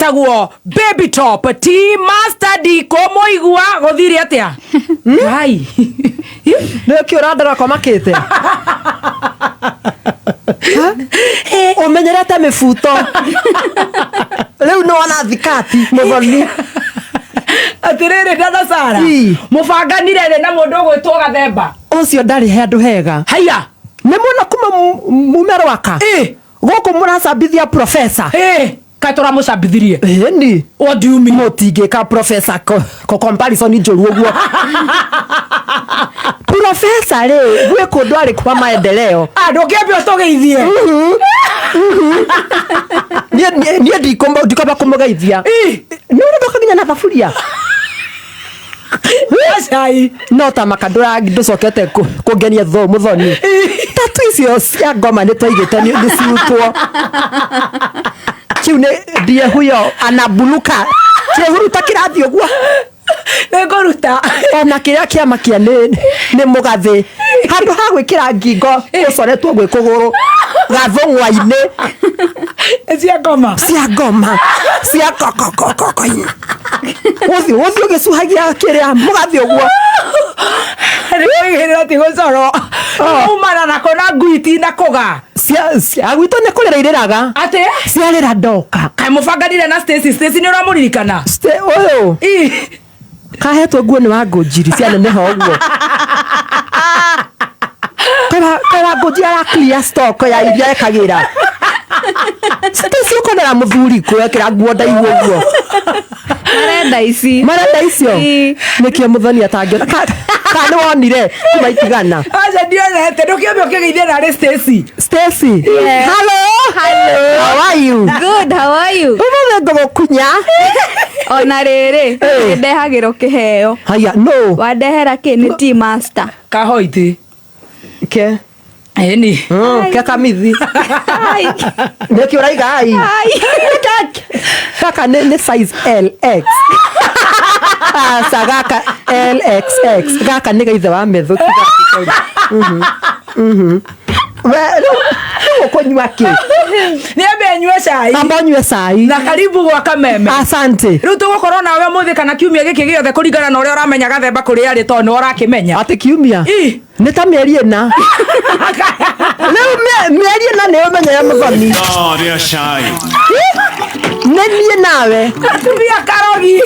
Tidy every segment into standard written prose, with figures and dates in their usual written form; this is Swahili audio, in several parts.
Taguo baby top tea master di komo igua gothiri atia. Ai. Ne kiorandara komakete. Omenyerete mifuto. Leo no ana thikati muthoni. Atirere Dada Sarah. Mubanganire na mundu gwitwo Gathemba. Ucio ndari handu hega. Haya. Ne mwana kuma mumero waka. Goko muracambithia professor. Katora mucambithirie. Ni. What do you mean? Motige ka professor ko comparison njuru uguo. Professor le gwe kundu ari kwa maendeleo. Ndokiambia utogeithie. Nie ndikomba kumugeithia. Ni unataka kinya na thafuria. Cai no ta makandura ndusokete kungenia tho muthoni. Tatu icio cia ngoma ni twaigite ni ciutwo. Kiu ne die huyo anabuluka. Kihuruta kirathi uguo. Negoruta. Ona kiria kiamakia ni mugathi. Handu ha gwikira ngingo ucoretwo gwi kuguru. Gathongwa-ini. Cia ngoma. Cia ngoma. Cia kokokokoko. Wothi ugicuhagia kiria mugathi uguo. Rĩgĩrĩra ti gũcoro. Umana na kona nguiti na kuga. Cia gwito ne kurera iriraga. Ate? Ciarira ndoka. Kai mubanganire na Stacy ni uramuririkana. Oyo. Kahetwo nguo ni wa ngũnjiri cia neneha uguo. Kaya ngũnjiri ara clear stock ya iria ekagira. Stacy ukonera muthuri kwekira nguo ndaihu uguo. Marenda icio. Nikio muthoni atangiona. Kana wonire kumaitigana. Aja ndionete ndokiambia ukigeithia na Stacy. Stacy. Hello. How are you? Good, how are you? Umeze kunya. Ona rere ndehagiro kiheo. Haya no. Wadehera ki ni tea master. Kahoiti. Ke. Eni. Ke kamithi. Ai. Neki uraiga ai. Kaka ne size LX. Sagaka LXX. Gaka nĩ gaithe wa metho tigakikori. Well, kunywa ki? Niambe nywe cai. Amba nywe cai. Na karibu gwa Kameme. Asante. Riu tugukorwo nawe muthi kana kiumia giki giothe kuringana na uria uramenya Gathemba kuri ari to no urakimenya. Ati kiumia? Nĩ ta mĩeri ĩna. Mĩeri ĩna nĩ ũmenya ya muthoni. Ria cai. Nĩ niĩ nawe. Tumia karogi.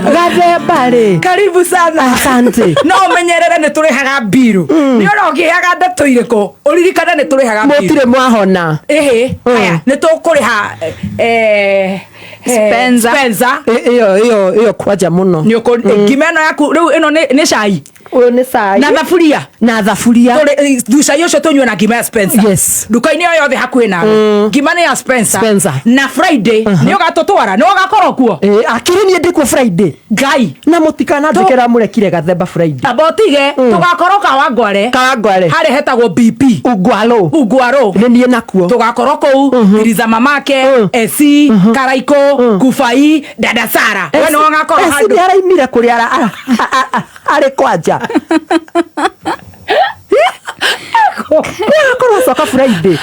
Gathemba rĩ. Karibu sana. Asante. No umenyerere ni turihaga biru. Ni ora ukihaga ndeto iriko. Uririkana ni turihaga biru. Mutire mwahona. Haya ni tukuriha Spencer. Iyo kwaja muno. Ni uko ngimeno yaku riu ino ni cai. Uyu ni cai. Na thafuria. Duca yocio tunywe na ngima ya Spencer. Yes. Duka-ini yo yothe hakuhi nawe. Ngima ni ya Spencer. Na Friday ni ugatutwara ni ugakorwo kuo. Akiri ni ndikuo Friday. Ngai. Na mutikana ndikira murekire Gathemba Friday. Abotige tugakorwo Kawangware. Hari hetagwo BP. Ugwaro. Ni nie nakuo. Tugakorwo kou Iriza mamake, Esi, Karaiko, Kufai, Dada Sarah. We no ngakorwo handu. Esi araimire kuri ari kwanja. Akorwo soka Friday.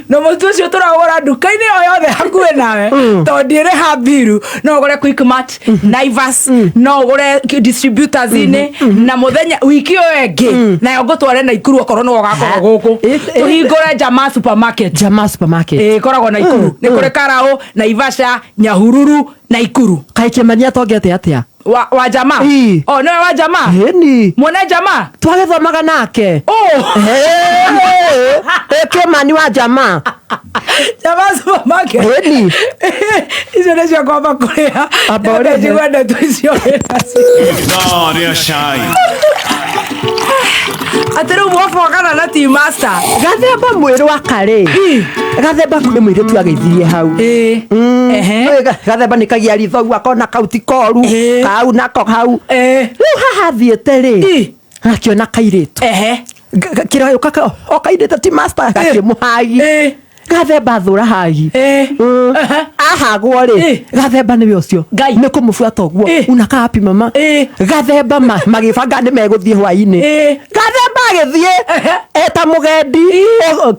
No mutu cio turagura nduka-ini o yothe hakuhi nawe to ndire ha biru no ugure Quick Mart, Naivas, no ugure distributors ini na muthenya wiki yo engi na yo ngutware na Ikuru okorwo no ugakorwo guku tuhingure Jamaa supermarket koragwo na Ikuru ni kuri Karao, Naivasha, Nyahururu na Ikuru. Kaikemania tongete atia wa Jamaa. Oh no wa Jamaa. Ni Mwone Jamaa twagithomaga nake. Kemani wa Jamaa. Jamaa supermarket. Ni icio nĩ cio kwamba kũrĩha. Abore njigwenda tu icio wĩna Ria cai. atĩ rĩu mwabogana na tea master. Gathemba mwĩrĩ wa karĩ. Gathemba nĩ mwĩrĩ tu ageithirie hau. Gathemba nĩ kagia ritho akona kauti koru. Kau nako hau. Rĩu haha thiĩte rĩ. Akiona kairĩtu. Kĩroyo kaka okaindĩte tea master gakĩmũhagi. Gathemba thura hagi. Ahagwo rĩ. Gathemba nĩwe ũcio. Nĩ kũmũbuata ũguo. Unaka happy mama. Gathemba magĩbanga nĩ megũthiĩ hwaĩ-inĩ. Gathemba agĩthiĩ. ta mugendi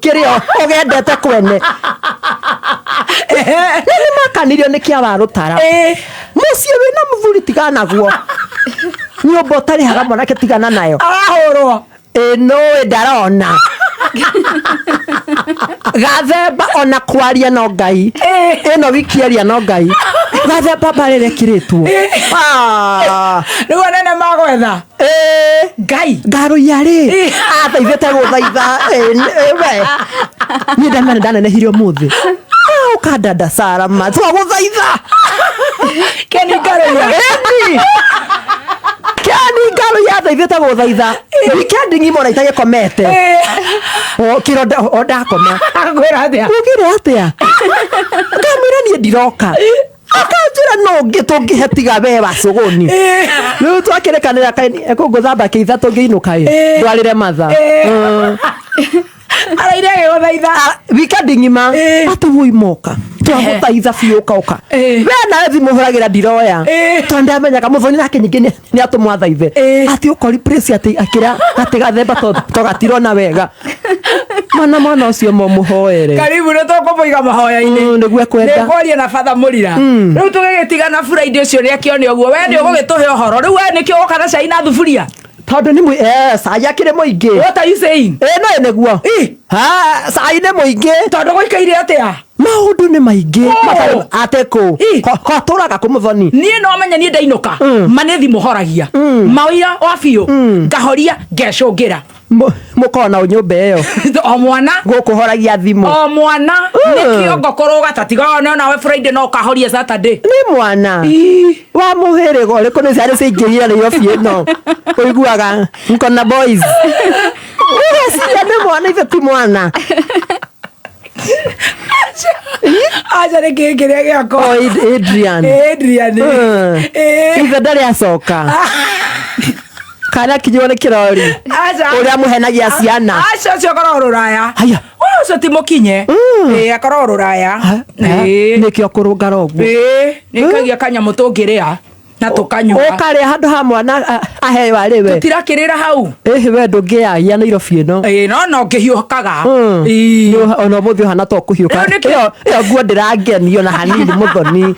kirio ugendete kwene ni makanirio ni kia warutara mucie wina muthuri tigana guo nyumba utari haga mwanake tigana nayo arahurwo no ndarona gathemba ona kwaria no ngai ino wikiaria no ngai gathemba barere kiritwo nigo nene magwetha ngai ngaro yari athaithete guthaitha we ni ndanene muthi uka Dada Sarah ma twaguthaitha keni ngaro ya Kani ngalo yathaithite guthaitha weekend ngimo na itage komete kiro oda koma akwira atia ukire atia ngamira ni ndiroka akanjira no ngitungihe tiga we bacuguni riu twakirekanira kaini ekuguthamba kiitha tungiinuka ndwarire matha araire guthaitha weekend ngima atuwui moka twaguthaitha biu kauka we na thimu huragira ndiroya tonde amenyaga muthoni nake nyingi ni atumwathaithe ati ukori praise ati akira ati gathemba togatirona wega mwana ucio muhoere karibu no tukumoiga mahoya-ini niguo kwenda nikwaria na batha murira riu tugigitigana Friday ucio ni akione uguo we ndio gugituhe uhoro riu we nikio uka na cai na thuburia tondu ni cai akire muingi what are you saying no niguo cai ni muingi tondu guikaire atia maundu ni maingi ateko turaga kumuthoni nie no menya nie ndainuka manethi muhoragia mawira wa biu ngahoria ngecungira mukona unyumba iyo o mwana gukuhoragia thimu o mwana nikio ngokorwo gatatiga no nawe Friday no kahoria Saturday ni mwana wa muhirigo riku ni ciana ciingirire ni ofie no uiguaga nkona boys ugaciria ni mwana ithe ti mwana aja ni kikiria giako Adrian ithe ndari acoka kana kinyone kirori uria muhenagia ciana aca cio korwo ruraya haya ucio ti mukinye akorwo ruraya nikio kurungara uguo nikagia kanyamu tungiria na tukanyua ukaria handu ha mwana aheo ariwe tutirakirira hau we ndungiagia Nairobi ino no ngihiukaga ona muthi hana to kuhiuka iyo nguo ndiragenio na hanini muthoni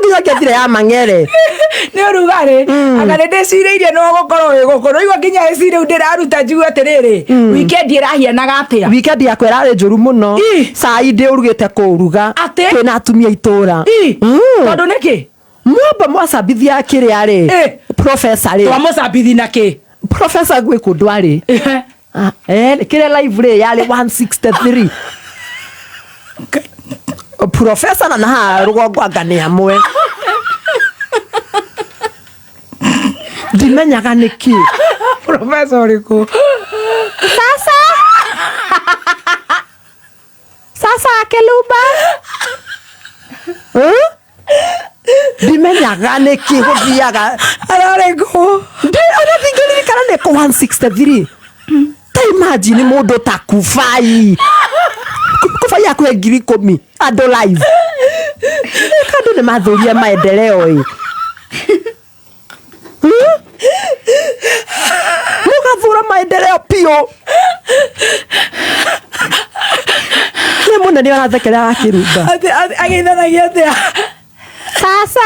nginya ngethire ya mang'ere ni urugari anga ndiciriirie no gukorwo wi gukuru igwa nginya eciri ndiraruta njugu atiriri weekend irahianaga atia weekend yakwa irari njuru muno cai ndi urugite kuruga kwina atumia itura tondu niki mwamba mwacambithia kiria ri professor ri twamucambithi naki professor gwi kundu ari kiria live ri yari 163 professor na ha rugongo angane amwe ndimenyaga niki professor riku sasa akeluba ndimenyaga niki guthiaga ararego anathingiriri kana neko 163 ta imagine mundu takufai kufai akwe ngiri 10 ando live kandu ni mathuria maendeleo mugathura maendeleo pio ni munene arathekera Wakirumba ageithanagia atia sasa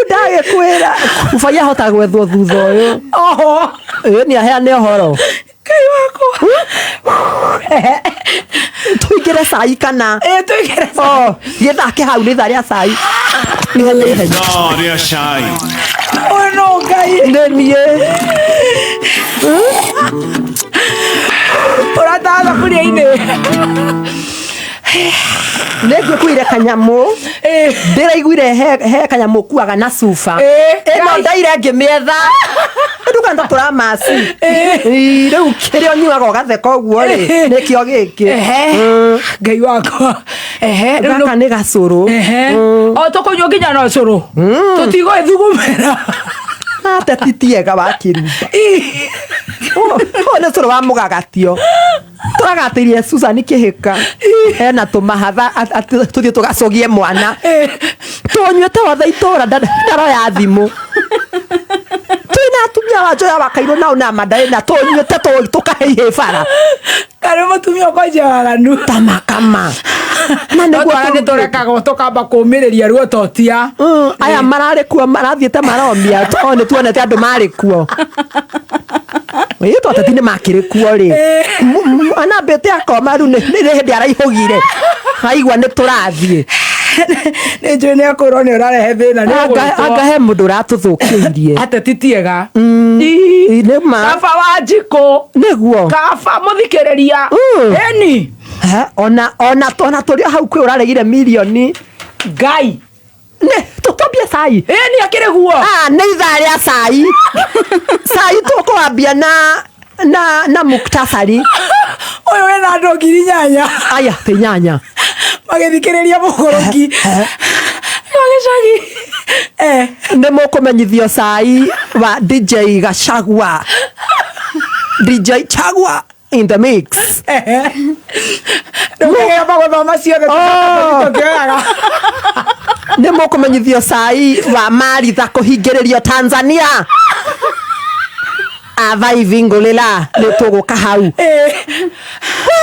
ndagikwira kufanya hota gwethwo thutha uyu ni aheane uhoro kai wako tuigire cai kana tuigire githake hau ni tharia cai no ria cai no ngai nie urataga thaburia-ini nĩngĩkuire kanyamu ndĩraiguire he kanyamu kuaga na cuba ĩno ndaire ngĩmĩetha ndukanda tũramaci rĩu kĩrĩa ũnyuaga ũgatheka ũguo rĩ nĩkĩo gĩkĩ ngai wakwa gaka nĩ gacũrũ o tũkũnyua nginya na ũcũrũ tũtigũĩthugumĩra ateti tiega Wakirumba nĩ cũrũ wa mũgagatio Turagatirie Susan kihika ena tumahatha tuthie tugacogie mwana tunyuete wothe itura ndaro ya thimu twina atumia wanjoya wakairwo nao na mandari na tunyuete tukaheihe bara kare mutumia kwaje waganu tamakama na niguo turekaga tukamba kumiriria ruo totia aya marare kuo marathiete maromia tone tuonete andu mari kuo Ito atatine makire kuo ri ana bete akoma ru ni hindi araihugire aigwa ni turathie ni jone akoro ni urarehe thina ni anga he mundu ratuthukiirie ate titiega ni ma kaba wajiko niguo kaba muthikiriria eni ona turi hau kwi uraregire milioni ngai ne tutobie sai ni akire guo ne itharia sai sai tukwambia na muktasari oyo wena ndogiri nyanya aya te nyanya magithikiriria mukoroki magicagi ne mukumenyithio sai wa DJ Gachagua DJ Chagua in the mix ndogera bagothoma ciothe tukioyaga ne mukumenyithio sai wa Maritha kuhingiririo Tanzania avaivingulila ni tuguka hau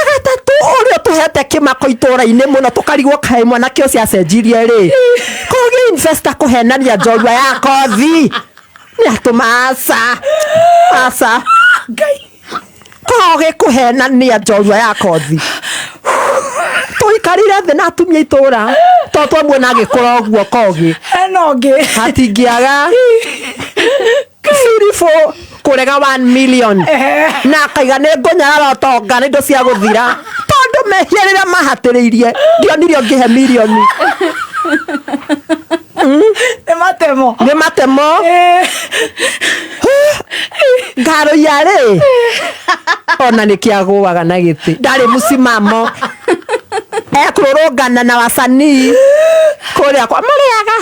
gatatu uria tuhete kimako itura-ini muno tukarigwo kae mwana kio cia cenjirie ri kogi investor kuhenania njorua ya kothi ni atuma asa kogi kuhenania njorua ya kothi tuikarire thi na atumia itura to twamwona agikura uguo kogi enongi hatingiaga Sirifo kurega 1 million na kaiga ne ngonyara rotonga ni ndo cia guthira tondu mehierira mahatiriirie ndio nirio ngihe milioni ni matemo ngaro yare ona nikiaguaga na giti ndari musimamo ekururungana na wasanii kuria kwa mariaga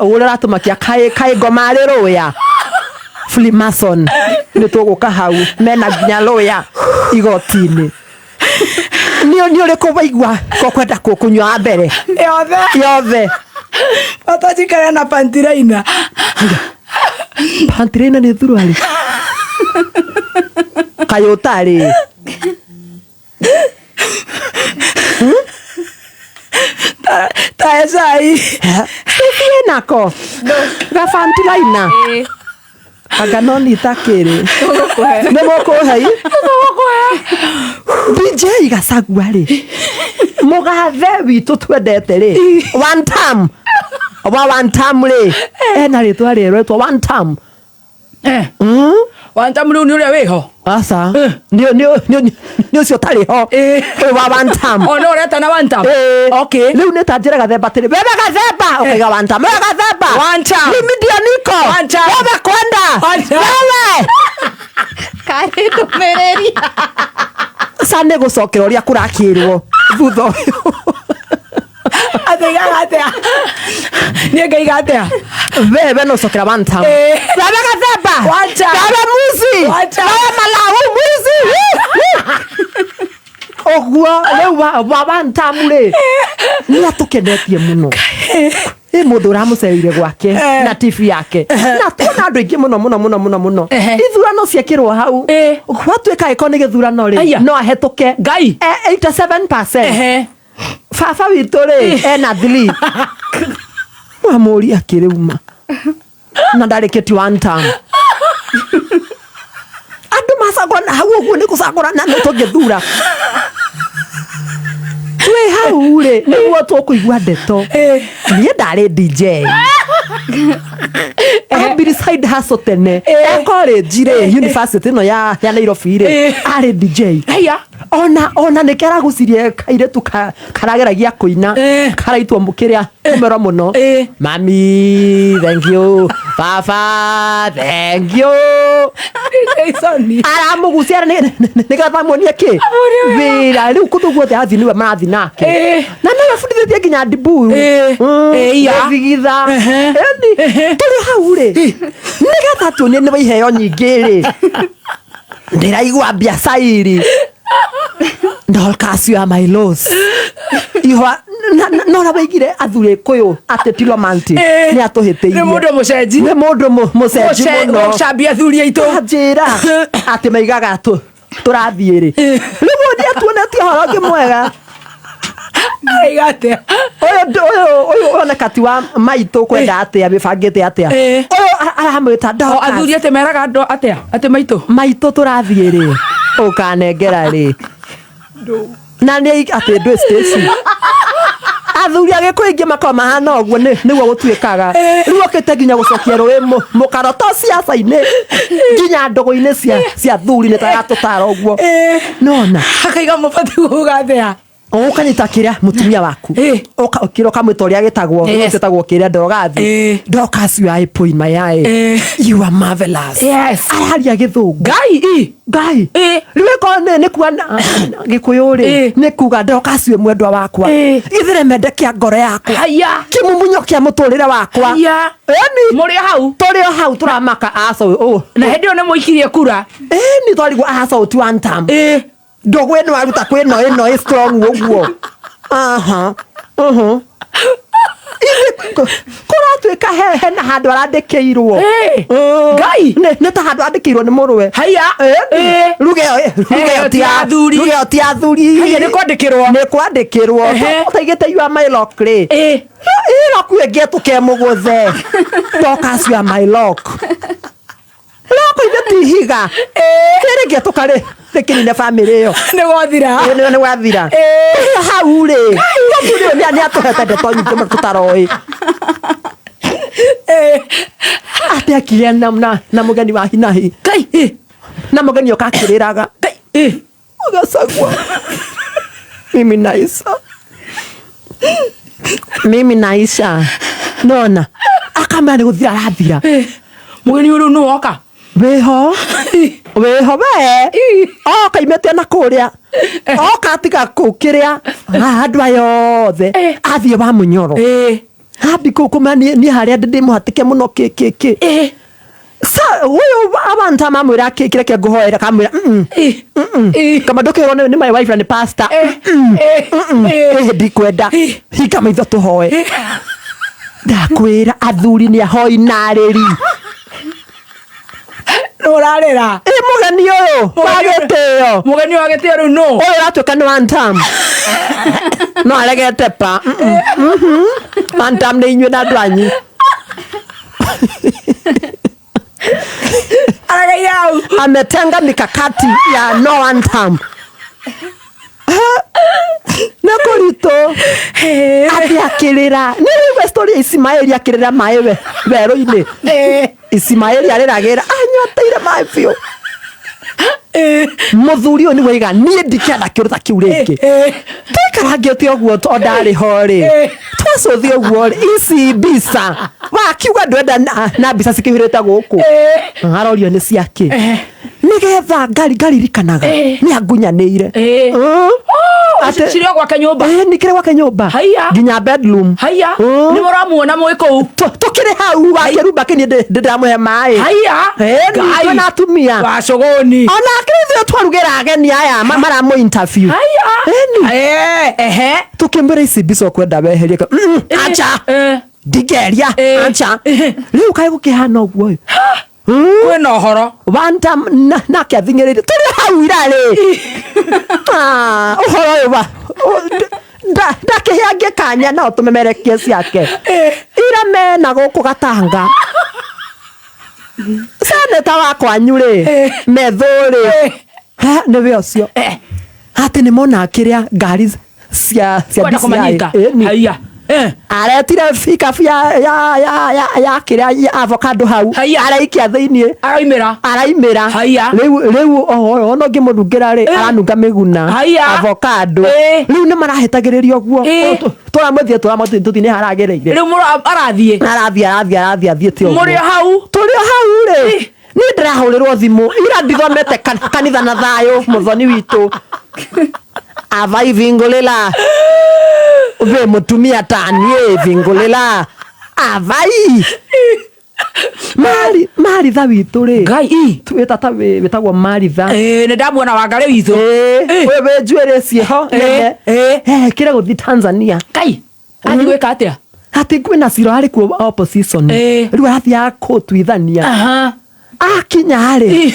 ura ratumakia kai ngoma ri ruya Freemason ni tuguka hau mena nginya ruya igotini ni uri kubaigwa ko kwenda kunywa mbere yothe batajikara na pantiraina ni thurari kayotari taesai nako gafantiraina anga no nitakiri ne moko hai DJ Gachagua ri mugathe witu twendete ri one time ri ena ritwa rirwetwo one time one time ni uria wiho asa ni ucio tari ho wa one time no reta na one time okay riu ni tanjira gathemba tiri bebe gathemba okay ga one time ni media niko bebe kwenda wewe kare tumereri sane gucokera uria kurakirwo thutha ategatea ni ngaigatea bebe no cokera one time bebe gathemba bebe muzi bebe malau muzi ogua leu wa one time ri ni atukenetie muno mundu uramucereire gwake na TV yake na tuna andu ingi muno ithurano ciekirwo hau gwatuika iko ni githurano ri no ahetuke ngai 87% baba witu ri ena 3 wamuri akiriuma na ndariketi one time andu macagwa na hau uguo ni gucagura na tungithura twi hau ri niguo tukuigua ndeto nie ndari DJ Ambiri side hustle tene college ri university no ya Nairobi ri ari DJ ona nikera gucirie kaire tu karageragia kuina karaitwo mukiria umero muno mami thank you papa thank you aramugucia nigatha muonie ki wira riu kutu guothe athi niwe marathi nake na niwe fundithie nginya ndibu thigitha turi hau ri nigatha tuonie ni iheo nyingi ri ndiraigua biacara iri Dorcas, you are my loss. Ihwa no baigire athuri koyo atetilo manti ni atuhiteirie. Ni mundu mucenji. Ni mundu mucenji muno. Gucambia athuri aitu. Njira ati maigaga turathiire. Riu ndi atuonetie horo ngimwega. Aigate. Oyo ona kati wa maitu kwenda atia bibangite atia. Oyo aramwita Dorcas. Athuri ate meraga ndo atia ate maitu turathiire. Ukanengera ri. Na nä atä ndå station athuri agä makao mahana å guo nä guo gå tuä kaga rä u okä te nginya gå cokia rå ä må karoto ciaca-inä nginya ndågå-inä cia thuri nä tagatå tara å guo nona akaiga må bati gå gathea å kanyita kä rä a må tumia waku kä ra kamwä ta å rä a gä tagwo gä tagwo kä rä a ndogathi Dorcas you are a point my eye you are marvelous araria gä thå ngai rä ko nä kuana gä kå yå rä nä kuga Dorcas we mwendwa wakwa ithere mende kä a ngoro yakwa kä mumunyo kä a må tå rä re wakwa må rä hau tå rä o hau tå ramaka aco na hä ndä ä yo nä må ikirie kura nä twarigwo aco ti one time ndogo ä no aruta kwä no ä no ä strong å guo kå ratuä ka hena handå arandä kä irwo ngai nä ta handå andä kä irwo nä må rwe ruge o ti athuri nä kwandä kä rwo nä kwandä kä rwo taigä te yua mylok rä ĩroku ĩngĩ tũke mũgũthe Dorcas you are my lock loko ithe tihiga kĩrĩngĩ tũkarĩ rĩkĩnine family ĩyo nĩ gwathira hau rĩ nĩ atũhete ndeto nyingĩ tũtaroĩ atĩ akire na mũgeni wa hinahi na mũgeni ũkakĩrĩraga ũgacagua mimi naisha nona akamera nĩ gũthira arathira mũgeni ũrĩu nĩ woka wĩho we oka imĩte na kũrĩa oka atiga kũkĩrĩa andũ aya othe athiĩ wa mũnyoro ambi kũu kũmenya niĩ harĩa ndĩmũhatĩke mũno kĩ ũyũ abantu amamwĩra kĩreke ngũhoera kamwĩra kama ndũkĩrwo nĩ my wife na nĩ pastor ndikwenda hinga maitho tũhoe ndakwĩra athuri nĩ ahoi narĩri ũrarĩra mũgeni ũyũ wa gĩtĩo mũgeni wa gĩtĩo rĩu no ũyũ ũratuĩka nĩ one time no aregete pa one time nĩ inyuĩ na andũ anyu ametenga mikakati ya no one time nakũritũ atĩ akĩrĩra nĩ wĩigua story ya Ismaeli akĩrĩra maĩ werũ-inĩ Ismaeli arĩragĩra anyoteire maĩ biũ mũthuri ũyũ nĩ waiga niĩ ndikĩenda kĩrũta kĩu rĩngĩ tũikarangĩte ũguo o ndarĩ ho rĩ twacũthi ũguo rĩ ici mbica wakiuga ndwenda na mbica cikĩhĩrĩte gũkũ arorio nĩ ciakĩ nĩgetha ngaririkanaga nĩ angunyanĩire cirĩ o gwake nyũmba nĩ kĩrĩ gwake nyũmba nginya bedroom nĩ mũramuona mwĩ kũu tũkĩrĩ hau Wakirumba kĩniĩ ndĩramũhe maĩ twĩna atumia wacũgũni ona akĩrĩ twarugĩra ageni aya maramũ interview tũkĩmwĩra ici mbica ũkwenda weherie acha ndigeria acha rĩu kaĩ gũkĩhana ũguo kwĩna ũhoro wanta nake athingĩrĩirie tũrĩ hau irarĩ ũhoro ũyũ ndakĩheange kanya nao tũmemerekie ciake ira mena gũkũ Gatanga seneta wa kwanyu rĩ methũrĩ nĩwe ũcio atĩ nĩ mona kĩrĩa ngari cia DCI aretire pickup ya kĩrĩa ya avocado hau araikia thĩiniĩ araimĩra rĩu ono ngĩmũnungĩra rĩ aranunga mĩguna avocado rĩu nĩ marahĩtagĩrĩria ũguo tũramũthiĩ tũthiĩ haragereire rĩu arathiĩ athiĩte ũguo mũrĩ hau tũrĩ hau rĩ niĩ ndĩrahũrĩrwo thimũ ira ndithomete kanitha na thayũ mũthoni witũ avai vingũlĩla ve mutumia tani vingũlĩla avai Maritha witũ rĩ Ngai twĩta ta wĩtagwo Maritha nĩ ndamuona Wangari witũ wewe njuĩrĩ ciĩho kĩre gũthiĩ Tanzania Ngai athi gwĩka atĩa ati kwĩna ciro harĩ kuo opposition rĩu arathiaga kũtuithania akinya rĩ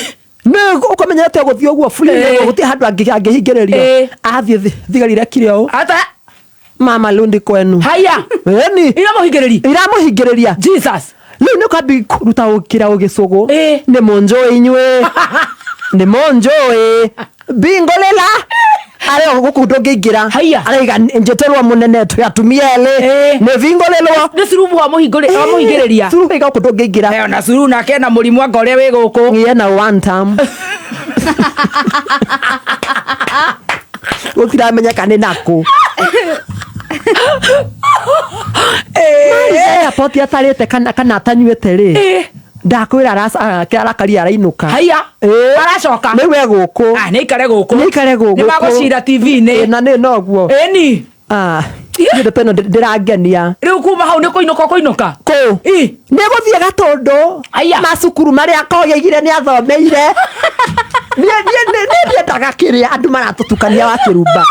nĩ ũkamenya atĩ gũthiĩ ũguo free gũthiĩ handũ angĩhingĩrĩrio athiĩ thigari rekire ũũ ata mama lundi kwenu haya iramuhingĩrĩria Jesus rĩu nĩ ũkambi kũruta ũkĩra ũgĩcũgũ nĩ mũnjũĩ inyuĩ nĩ mũnjũĩ bingũrĩra arĩ gũkũ ndũngĩingĩra araiga njĩtĩrwo mũnene twĩ atumia erĩ nĩ bingũrĩrwo nĩ surubu wa mũhingĩrĩria surubu gũkũ ndũngĩingĩra na surubu nake na mũrimũ anga ũrĩa wĩ gũkũ yena one time gũtiramenyeka nĩ nakũ airport atarĩte kana atanyuĩte rĩ ndakwĩra arakaria arainũka aracoka nĩwe gũkũ nĩikare gũkũ nĩ magũcira TV-inĩ na nĩ noguo ĩni ndeto ĩno ndĩrangenia rĩu kuma hau nĩ kũinũka kũ nĩ gũthiĩ Gatũndũ macukuru marĩa akogeigire nĩ athomeire niĩ ndiendaga kĩrĩa andũ maratũtukania Wakirumba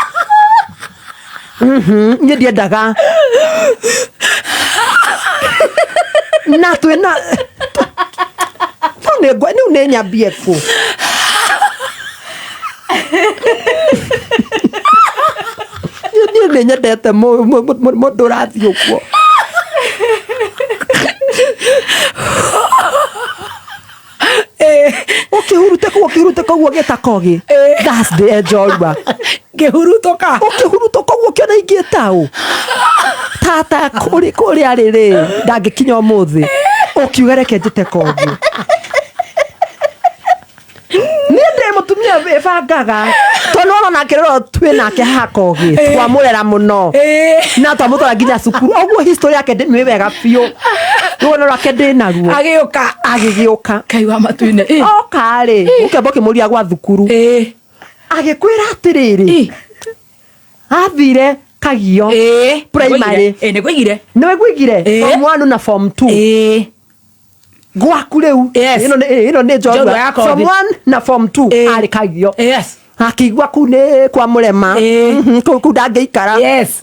niĩ ndiendaga na twĩna rĩu nĩ nyambie kũ niĩ nĩ nyendete mũndũ ũrathiĩ ũguo ũkĩhurute koguo gĩtakogi that's the njorua ngĩhurutũka ũguo kĩona ingĩtaũ tata kũrĩa rĩrĩ ndangĩkinya ũmũthĩ ũkiuga reke njĩte kogi niĩ ndĩ mũtumia wĩbangaga tondũ ona nake rĩrwo twĩ nake hakogi twamũrera mũno na twamũtwara nginya cukuru ũguo history yake nĩ wega biũ ruono rwake ndĩ naruo agĩgĩũka Kai wa matu-inĩ oka rĩ ũkĩamba ũkĩmũria gwa thukuru agĩkwĩra atĩrĩrĩ athire Kagio primary nĩgũigire form 1 na form 2 gwaku rĩu ĩno nĩ njorua form 1 na form 2 arĩ Kagio akĩigua kũu nĩ kwa mũrema kũu ndangĩikara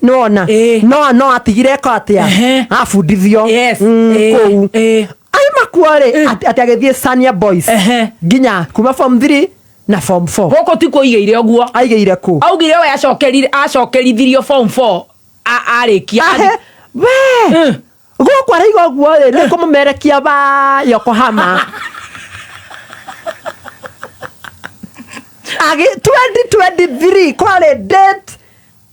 nĩwona no atigire eko atĩa abundithio kũu aimakuo rĩ atĩ agĩthiĩ Sania Boys nginya kuma form 3 na form 4 gũkũ ti kũigĩire ũguo aigĩire kũ augire we acokerithirio form 4 arĩkia gũkũ araiga ũguo rĩ nĩ kũmũmerekia ba Yokohama 2023 kwarĩ date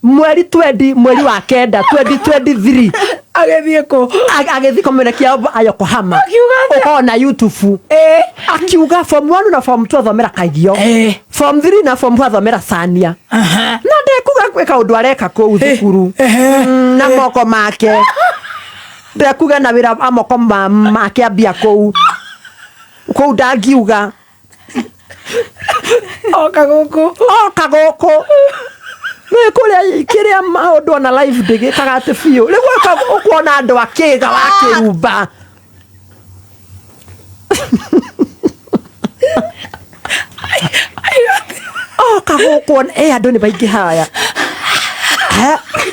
mweri 20 mweri wa kenda 2023 agĩthiĩ kũmerekia Yokohama ũkona YouTube akiuga form 1 na form 2 athomera Kagio form 3 na form 4 athomera Sania na ndekuga gwĩka ũndũ areka kũu thukuru na moko make ndekuga na wĩra amoko make ambia kũu ndangiuga oka gũkũ nĩ kũrĩa maũndũ ona live ndĩgĩkaga atĩ biũ rĩu ũkuona andũ akĩga Wakirumba oka gũkũ andũ nĩ baingĩ haya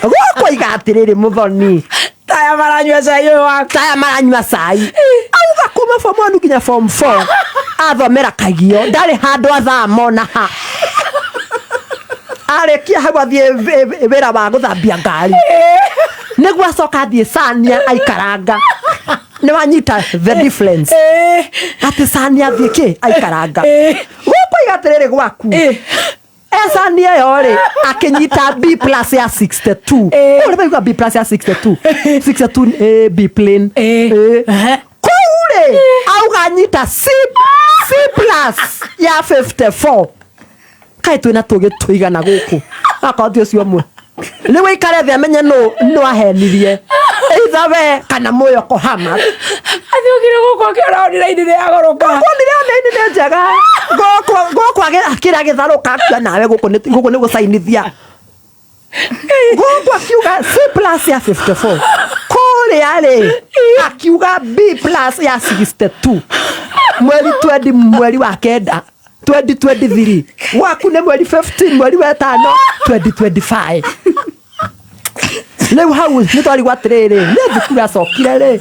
gũkũ iga atĩrĩrĩ mũthoni taya maranyua cai auga kuma form 1 nginya form 4 athomera Kagio ndarĩ handũ athamo ha arĩkia hau athiĩ wĩra wa gũthambia ngari nĩguo acoka athiĩ Sania aikaranga nĩ wanyita the difference atĩ Sania athiĩ kĩ aikaranga gũkũ iga atĩrĩrĩ gwaku Sania ĩyo rĩ akĩnyita B+ ya 62 ũrĩa baigua B+ ya 62 B plain kũu rĩ auga nyita C+ ya 54 kaĩ twĩna tũgĩ tũigana gũkũ akorwo ũcio ũmwe nĩ wĩikare thĩ amenye nũ ahenirie either we kana Yokohama athiũkire gũkũ akĩona online nĩ yagũrũka online nĩ njega gũkũ akĩra gĩtharũka akua nawe gũkũ nĩ gũcainithia gũkũ akiuga C+ ya 54 kũrĩa rĩ akiuga B+ ya 62 mweri wa kenda 2023 waku nĩ mweri 15 mweri wa 5 2025 rĩu hau nĩ twarigwo atĩrĩrĩ nĩ thukuru acokire rĩ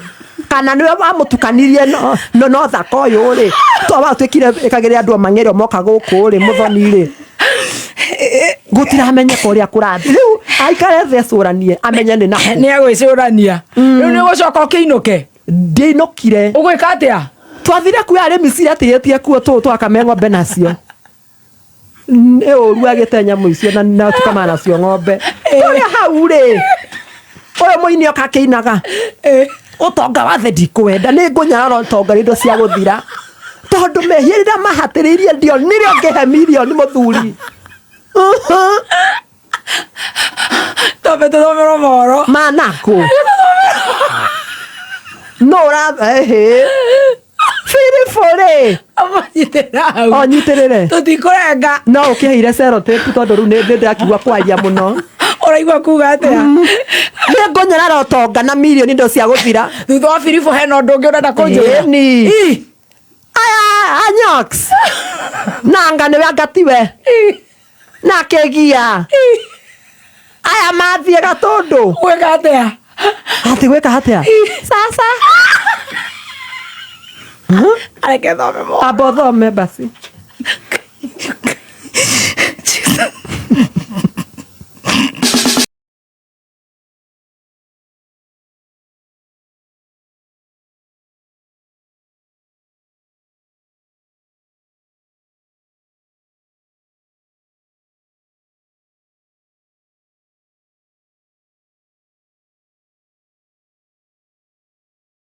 kana nĩwe wamũtukanirie no thaka ũyũ rĩ twawatuĩkire ĩkagĩrĩra andũ amang'erio moka gũkũ rĩ mũthoni rĩ gũtiramenyeka ũrĩa kũrathiĩ rĩu aikare thĩ ecũranie amenye nĩ nakũ nĩ agwĩcũrania rĩu nĩ gũcoka ũkĩinũke ndĩinũkire ũgwĩka atĩa twathire kuoya arĩmi ciria tĩhĩtie kuo twakame ng'ombe nacio nĩ ũru agĩte nyamũ icio na tukama nacio ng'ombe ũrĩa hau rĩ ũyũ mũini oka akĩinaga ũtonga wathe ndikũwenda nĩ ngũnyarara ũtonga indo cia gũthira tondũ mehia rĩrĩa mahatĩrĩirie ndio nĩrĩo ngĩhe mirioni mũthuri tobe tũthomero mohoro manakũ no ũrathe Firifore onyitĩrĩre tũtikũrenga no ũkĩheire cellotape tondũ rĩu nĩ ndĩrakigua kwaria mũno ũraigua kuga atĩa nĩ ngũnyarara ũtonga na mirioni indo cia gũthira thutha wa Firifo hena ũndũ ũngĩ ũrenda kũnjĩra aya Anyox nanga nĩwe angatiwe na kĩgia aya mathiĩ Gatũndũ gwĩka atĩa atĩ gwĩka atĩa sasa areke thome mo amba ũthome basi